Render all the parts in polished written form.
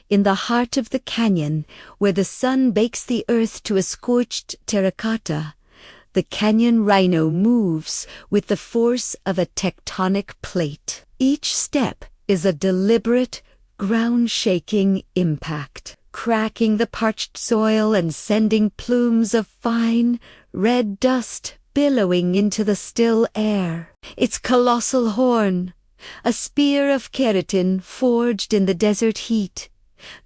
In the heart of the canyon, where the sun bakes the earth to a scorched terracotta, the Canyon Rhino moves with the force of a tectonic plate. Each step is a deliberate, ground-shaking impact, cracking the parched soil and sending plumes of fine, red dust billowing into the still air. Its colossal horn, a spear of keratin forged in the desert heat,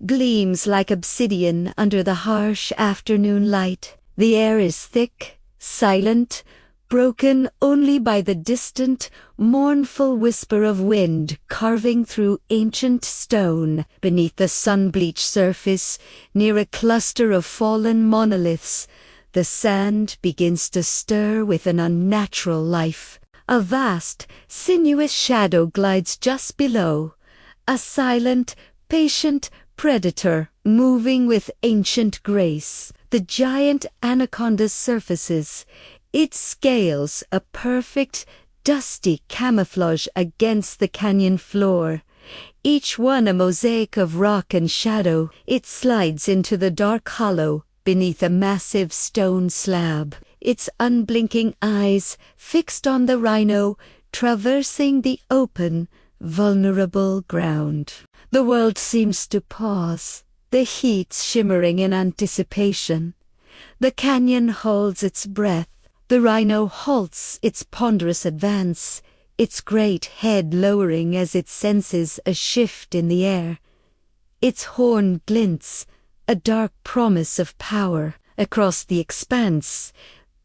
gleams like obsidian under the harsh afternoon light. The air is thick, silent, broken only by the distant, mournful whisper of wind carving through ancient stone. Beneath the sun-bleached surface, near a cluster of fallen monoliths, the sand begins to stir with an unnatural life. A vast, sinuous shadow glides just below, a silent, patient predator moving with ancient grace. The giant anaconda surfaces, its scales a perfect, dusty camouflage against the canyon floor. Each one a mosaic of rock and shadow. It slides into the dark hollow beneath a massive stone slab, its unblinking eyes fixed on the rhino, traversing the open, vulnerable ground. The world seems to pause, the heat shimmering in anticipation. The canyon holds its breath. The rhino halts its ponderous advance, its great head lowering as it senses a shift in the air. Its horn glints, a dark promise of power. Across the expanse,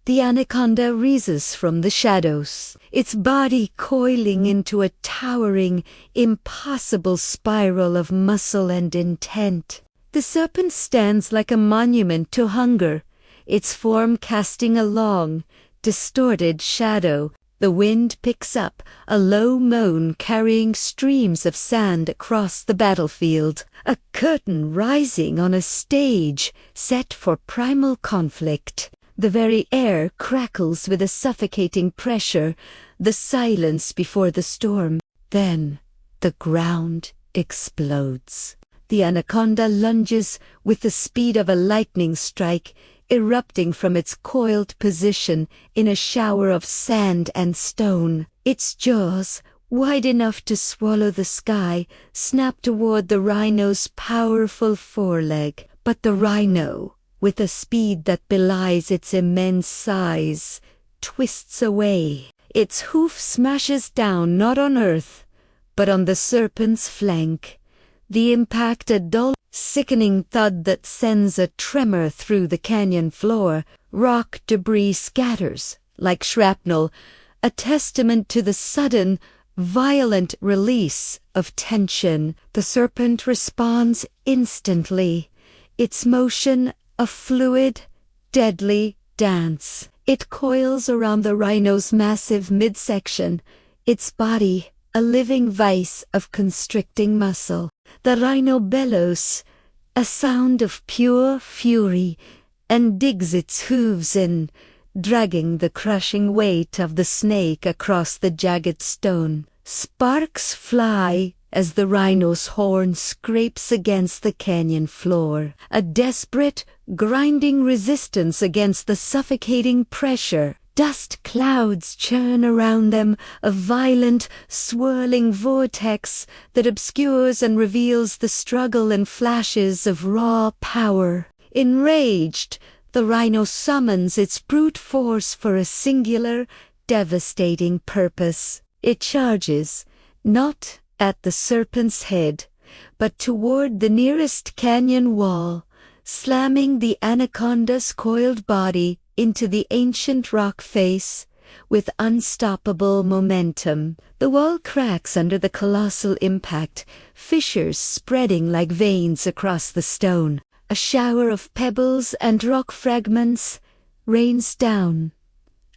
the anaconda rises from the shadows, its body coiling into a towering, impossible spiral of muscle and intent. The serpent stands like a monument to hunger, its form casting a long, distorted shadow. The wind picks up, a low moan carrying streams of sand across the battlefield, a curtain rising on a stage set for primal conflict. The very air crackles with a suffocating pressure, the silence before the storm. Then the ground explodes. The anaconda lunges with the speed of a lightning strike, erupting from its coiled position in a shower of sand and stone. Its jaws, wide enough to swallow the sky, snap toward the rhino's powerful foreleg. But the rhino, with a speed that belies its immense size, twists away. Its hoof smashes down not on earth, but on the serpent's flank. The impact a dull, sickening thud that sends a tremor through the canyon floor. Rock debris scatters like shrapnel, a testament to the sudden, violent release of tension. The serpent responds instantly, its motion a fluid, deadly dance. It coils around the rhino's massive midsection, its body a living vise of constricting muscle. The rhino bellows, a sound of pure fury, and digs its hooves in, dragging the crushing weight of the snake across the jagged stone. Sparks fly as the rhino's horn scrapes against the canyon floor, a desperate, grinding resistance against the suffocating pressure. Dust clouds churn around them, a violent, swirling vortex that obscures and reveals the struggle and flashes of raw power. Enraged, the rhino summons its brute force for a singular, devastating purpose. It charges, not at the serpent's head, but toward the nearest canyon wall, slamming the anaconda's coiled body into the ancient rock face with unstoppable momentum. The wall cracks under the colossal impact, fissures spreading like veins across the stone. A shower of pebbles and rock fragments rains down,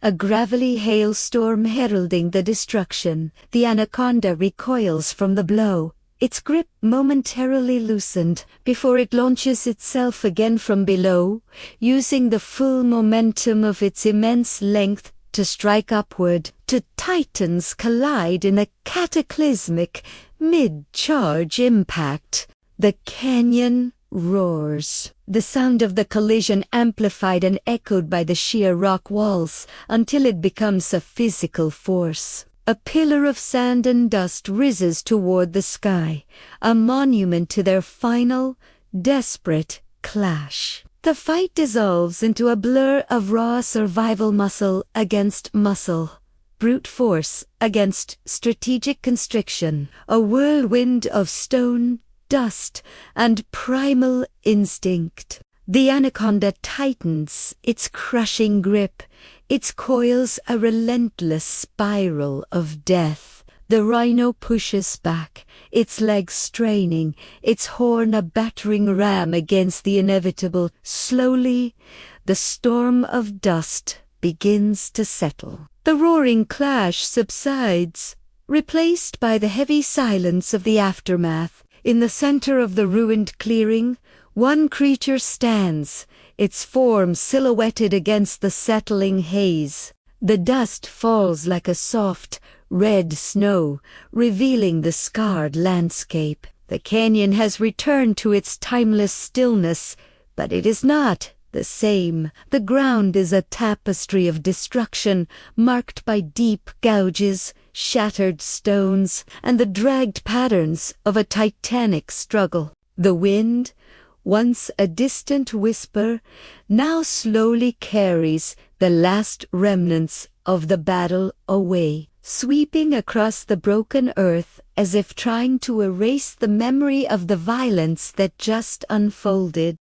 a gravelly hailstorm heralding the destruction. The anaconda recoils from the blow, its grip momentarily loosened before it launches itself again from below, using the full momentum of its immense length to strike upward. Two titans collide in a cataclysmic, mid-charge impact. The canyon roars. The sound of the collision amplified and echoed by the sheer rock walls until it becomes a physical force. A pillar of sand and dust rises toward the sky, a monument to their final, desperate clash. The fight dissolves into a blur of raw survival muscle against muscle, brute force against strategic constriction, a whirlwind of stone, dust, and primal instinct. The anaconda tightens its crushing grip, its coils a relentless spiral of death. The rhino pushes back, its legs straining, its horn a battering ram against the inevitable. Slowly, the storm of dust begins to settle. The roaring clash subsides, replaced by the heavy silence of the aftermath. In the center of the ruined clearing, one creature stands, its form silhouetted against the settling haze. The dust falls like a soft, red snow, revealing the scarred landscape. The canyon has returned to its timeless stillness, but it is not the same. The ground is a tapestry of destruction, marked by deep gouges, shattered stones, and the dragged patterns of a titanic struggle. The wind, once a distant whisper, now slowly carries the last remnants of the battle away, sweeping across the broken earth as if trying to erase the memory of the violence that just unfolded.